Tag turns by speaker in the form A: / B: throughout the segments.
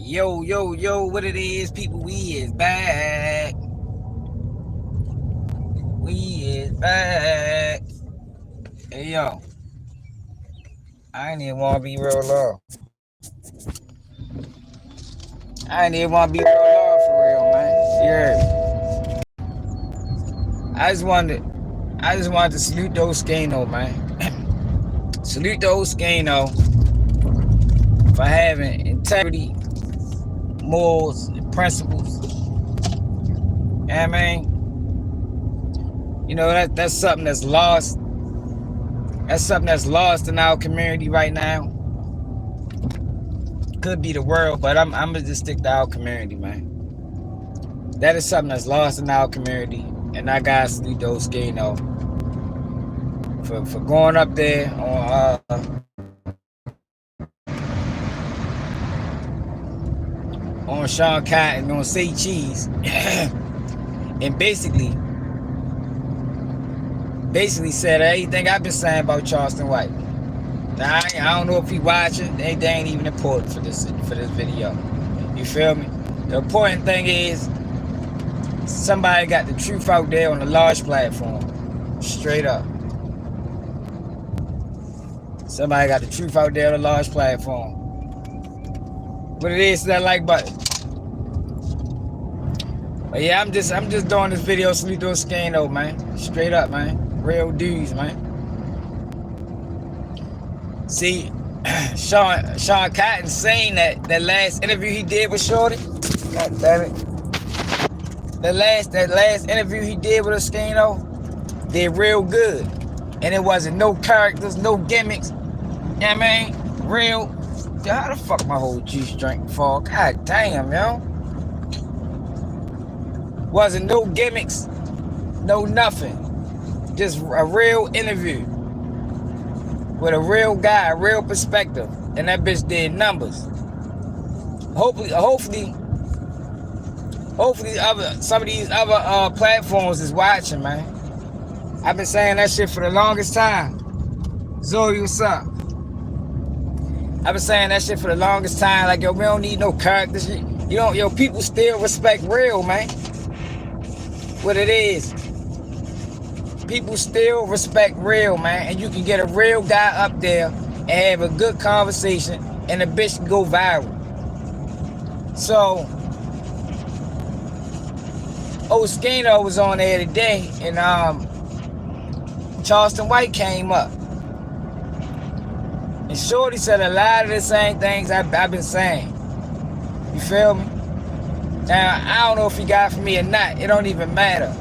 A: Yo, yo, yo, what it is, people, we is back. We is back. Hey, yo, I ain't even want to be real low. I ain't even want to be real low for real, man. You heard me? I just wanted to salute those Skano, man. Salute those Skano for having integrity, morals, and principles. You know what I mean? You know, that's something that's lost. That's something that's lost in our community right now. Could be the world, but I'm gonna just stick to our community, man. That is something that's lost in our community, and I gotta salute those Skano for going up there on Sean Cotton on Say Cheese, and basically said everything I've been saying about Charleston White. Now I don't know if he watching. They ain't even important for this video. You feel me? The important thing is somebody got the truth out there on a large platform. Straight up. Somebody got the truth out there on a large platform. What it is to that like button. But yeah, I'm just doing this video salute those Skano, man. Straight up, man. Real dudes, man. See, Sean Cotton saying that last interview he did with Shorty. God damn it. That last interview he did with a Skano did real good. And it wasn't no characters, no gimmicks. You know what I mean? Real. Yo, how the fuck my whole juice drink fall? God damn, yo. Wasn't no gimmicks, no nothing. Just a real interview with a real guy, a real perspective. And that bitch did numbers. Hopefully some of these other platforms is watching, man. I've been saying that shit for the longest time. Zoe, what's up? I've been saying that shit for the longest time. Like, yo, we don't need no characters. Yo, people still respect real, man. What it is. People still respect real, man. And you can get a real guy up there and have a good conversation and the bitch can go viral. So, Skano was on there today and Charleston White came up. And Shorty said a lot of the same things I've been saying. You feel me? Now, I don't know if he got it from me or not. It don't even matter.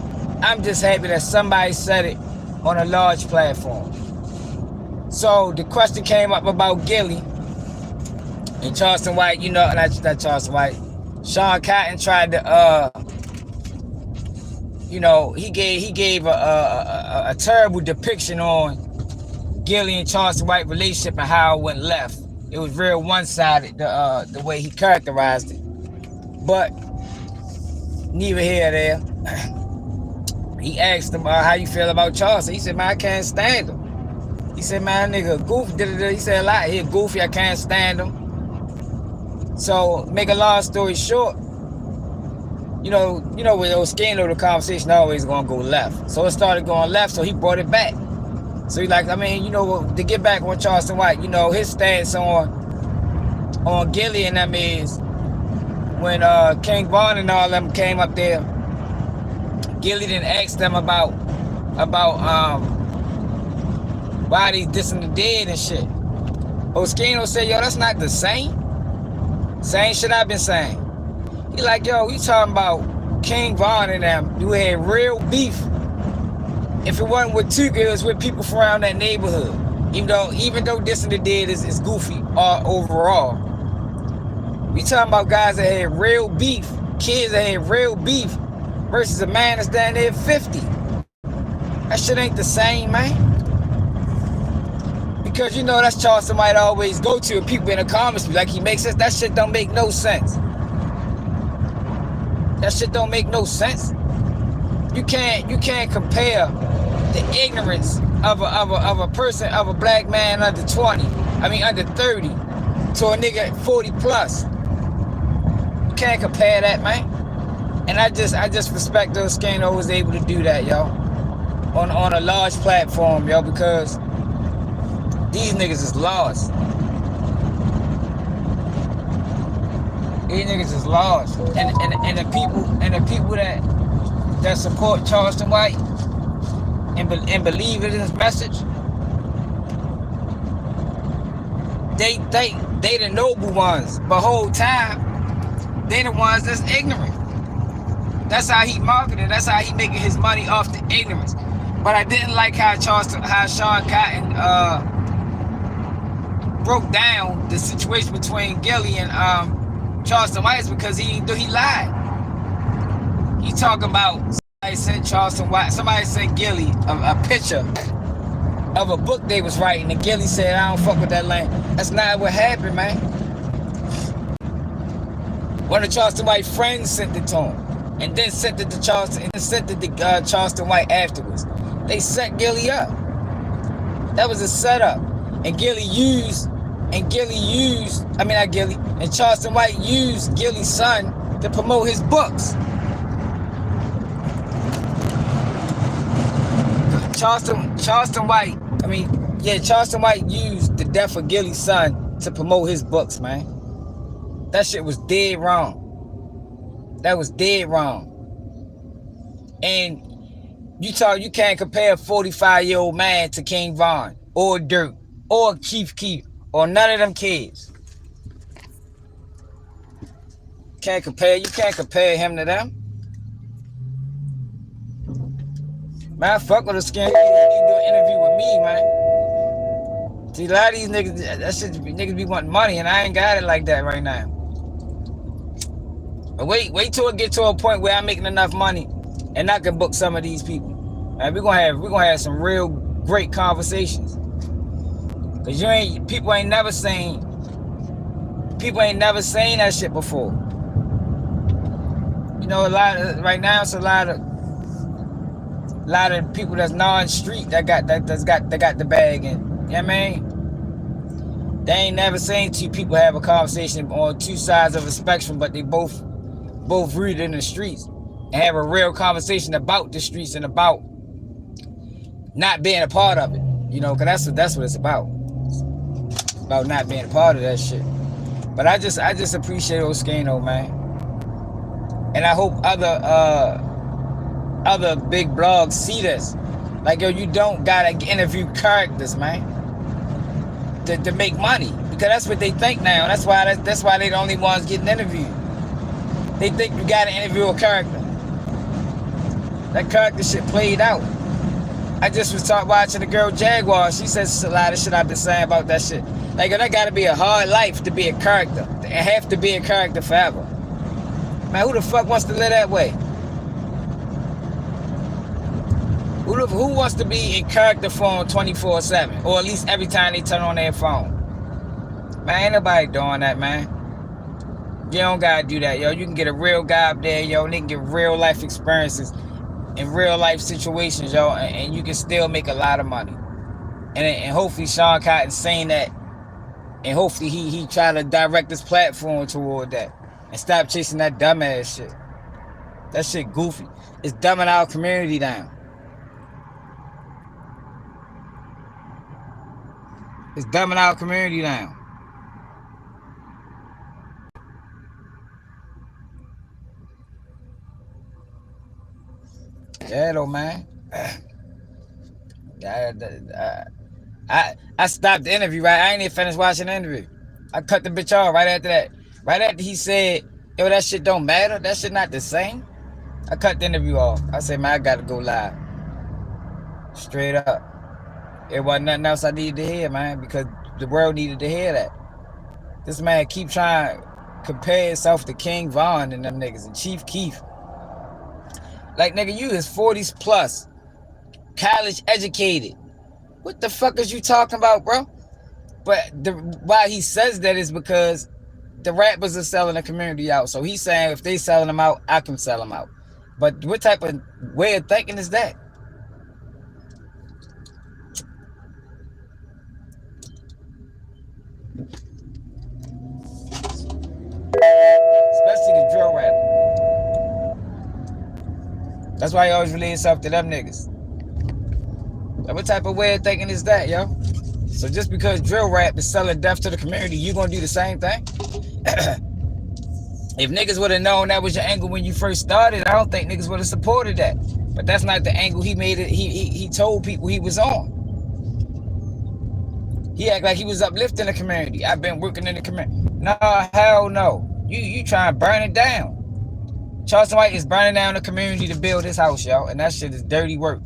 A: I'm just happy that somebody said it on a large platform. So the question came up about Gilly and Charleston White. You know, not Charleston White. Sean Cotton tried to, he gave a terrible depiction on Gilly and Charleston White relationship and how it went left. It was real one-sided, the way he characterized it. But neither here nor there. He asked him how you feel about Charleston. He said, man, I can't stand him. He said, man, nigga, goofy. He said a lot. He goofy. I can't stand him. So, make a long story short, you know, with those Skano, the conversation always gonna go left. So it started going left. So he brought it back. So he to get back on Charleston White, his stance on Gilly and them is when King Von and all them came up there. Gilly didn't ask them about why they dissing the dead and shit. Skano said, yo, that's not the same shit I've been saying. He like, yo, we talking about King Von and them who had real beef. If it wasn't with Tuka, it was with people from around that neighborhood. Even though dissing the dead is goofy overall. We talking about guys that had real beef, kids that had real beef, versus a man that's down there 50. That shit ain't the same, man. Because that's Charleston White always go to, and people in the comments be like, he makes sense. That shit don't make no sense. That shit don't make no sense. You can't compare the ignorance of a person, of a black man under 30, to a nigga 40 plus. can't compare that, man. And I just respect those Skano was able to do that, yo. On a large platform, yo, because these niggas is lost. These niggas is lost. And the people that support Charleston White and believe in his message, they the noble ones. But whole time, they the ones that's ignorant. That's how he marketed. That's how he making his money off the ignorance. But I didn't like how Sean Cotton broke down the situation between Gillie and Charleston White, because he lied. He talking about somebody sent Charleston White, somebody sent Gillie a picture of a book they was writing, and Gillie said, I don't fuck with that land. That's not what happened, man. One of Charleston White's friends sent it to him, and then sent it to Charleston, and then sent it to Charleston White afterwards. They set Gillie up. That was a setup. And Charleston White used Gillie's son to promote his books. Charleston White used the death of Gillie's son to promote his books, man. That shit was dead wrong. That was dead wrong. And you can't compare a 45-year-old man to King Von or Dirk or Keith Keith or none of them kids. You can't compare him to them. Man, I fuck with a skin. He do an interview with me, man. See, a lot of these niggas, niggas be wanting money, and I ain't got it like that right now. But wait till it get to a point where I'm making enough money and I can book some of these people. Man, we're gonna have some real great conversations. Cause people ain't never seen that shit before. You know, right now it's a lot of people that's non-street that got the bag, and you know what I mean? They ain't never seen two people have a conversation on two sides of a spectrum, but they both rooted in the streets and have a real conversation about the streets and about not being a part of it. You know, cause that's what it's about. It's about not being a part of that shit. But I just appreciate Oskano, man. And I hope other big blogs see this. Like, yo, you don't gotta interview characters, man, to make money, because that's what they think now. That's why they the only ones getting interviewed. They think you gotta interview a character. That character shit played out. I just was watching the girl Jaguar. She says a lot of shit I've been saying about that shit. Like, that gotta be a hard life to be a character. It have to be a character forever. Man, who the fuck wants to live that way? Who wants to be in character form 24/7? Or at least every time they turn on their phone? Man, ain't nobody doing that, man. You don't gotta do that, yo. You can get a real guy up there, yo, and they can get real life experiences in real life situations, yo, and you can still make a lot of money. And hopefully Sean Cotton's saying that, and hopefully he try to direct his platform toward that and stop chasing that dumbass shit. That shit goofy. It's dumbing our community down. It's dumbing our community down. Yeah, though, man. I stopped the interview, right? I ain't even finished watching the interview. I cut the bitch off right after that. Right after he said, yo, that shit don't matter. That shit not the same. I cut the interview off. I said, man, I gotta go live. Straight up. It wasn't nothing else I needed to hear, man, because the world needed to hear that. This man keep trying to compare himself to King Von and them niggas and Chief Keef. Like, nigga, you is 40s plus, college educated. What the fuck is you talking about, bro? But why he says that is because the rappers are selling the community out. So he's saying if they selling them out, I can sell them out. But what type of way of thinking is that? Especially the That's why he always relate himself to them niggas. Like, what type of way of thinking is that, yo? So just because drill rap is selling death to the community, you gonna do the same thing? If niggas would have known that was your angle when you first started, I don't think niggas would have supported that. But that's not the angle he made it. He told people he was on. He act like he was uplifting the community. I've been working in the community. Nah, hell no. You try and burn it down. Charleston White is burning down the community to build his house, yo. And that shit is dirty work.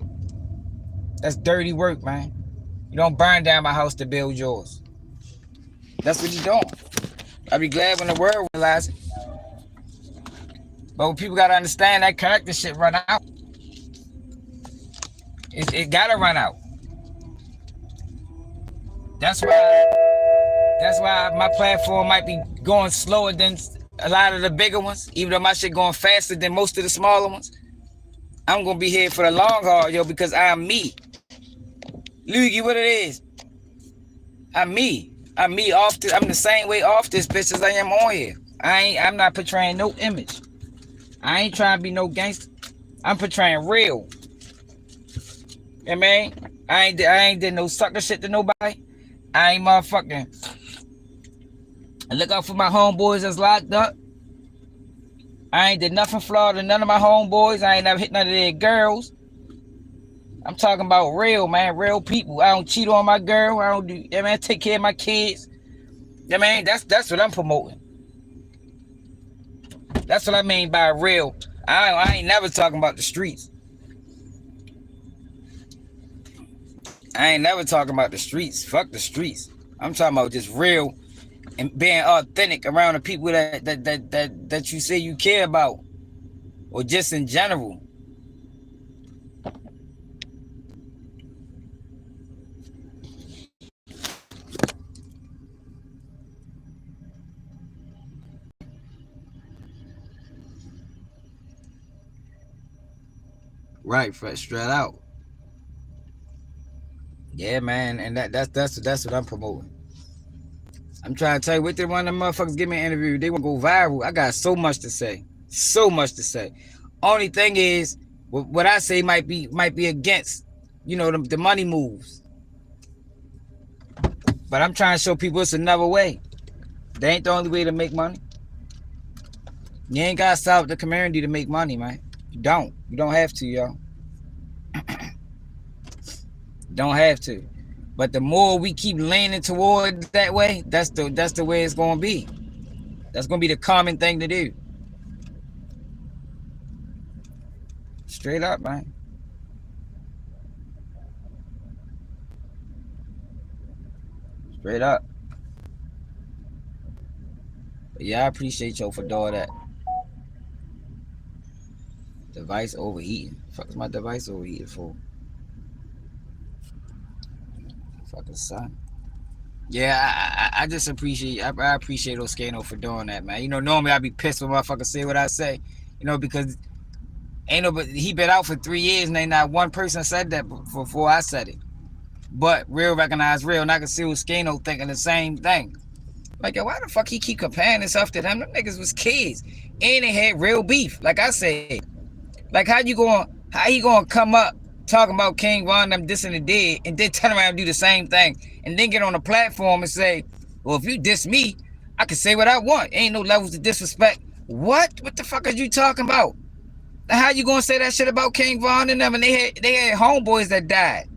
A: That's dirty work, man. You don't burn down my house to build yours. That's what you doing. I'll be glad when the world realizes it. But when people gotta understand that character shit run out. It gotta run out. That's why my platform might be going slower than a lot of the bigger ones, even though my shit going faster than most of the smaller ones. I'm gonna be here for the long haul, yo, because I'm me. Loogie, what it is? I'm me. I'm me off this. I'm the same way off this bitch as I am on here. I'm not portraying no image. I ain't trying to be no gangster. I'm portraying real. You know what I mean? I ain't did no sucker shit to nobody. I ain't motherfucking. I look out for my homeboys that's locked up. I ain't did nothing flawed to none of my homeboys. I ain't never hit none of their girls. I'm talking about real, man. Real people. I don't cheat on my girl. I don't do, yeah, man, take care of my kids. Yeah, man, that's what I'm promoting. That's what I mean by real. I ain't never talking about the streets. I ain't never talking about the streets. Fuck the streets. I'm talking about just real and being authentic around the people that you say you care about, or just in general. Right, straight out. Yeah, man, and that's what I'm promoting. I'm trying to tell you, what did one of them motherfuckers give me an interview? They want to go viral. I got so much to say, so much to say. Only thing is, what I say might be against, you know, the money moves. But I'm trying to show people it's another way. That ain't the only way to make money. You ain't gotta stop the community to make money, man. You don't have to, yo. Don't have to. But the more we keep leaning toward that way, that's the way it's gonna be. That's gonna be the common thing to do. Straight up, man. Straight up. But yeah, I appreciate y'all for doing that. Device overheating. Fuck is my device overheating for? Fucking son. Yeah, I just appreciate Oskano for doing that, man. You know, normally I'd be pissed when motherfuckers say what I say, you know, because ain't nobody, he been out for 3 years and ain't not one person said that before I said it. But real recognize real, and I can see Oskano thinking the same thing. Like, yo, why the fuck he keep comparing himself to them? Them niggas was kids, and they had real beef. Like I said, like how he gonna come up talking about King Von them this and the dead, and then turn around and do the same thing, and then get on the platform and say, well, if you diss me, I can say what I want. Ain't no levels of disrespect. What the fuck are you talking about? How you gonna say that shit about King Von and them? And they had homeboys that died.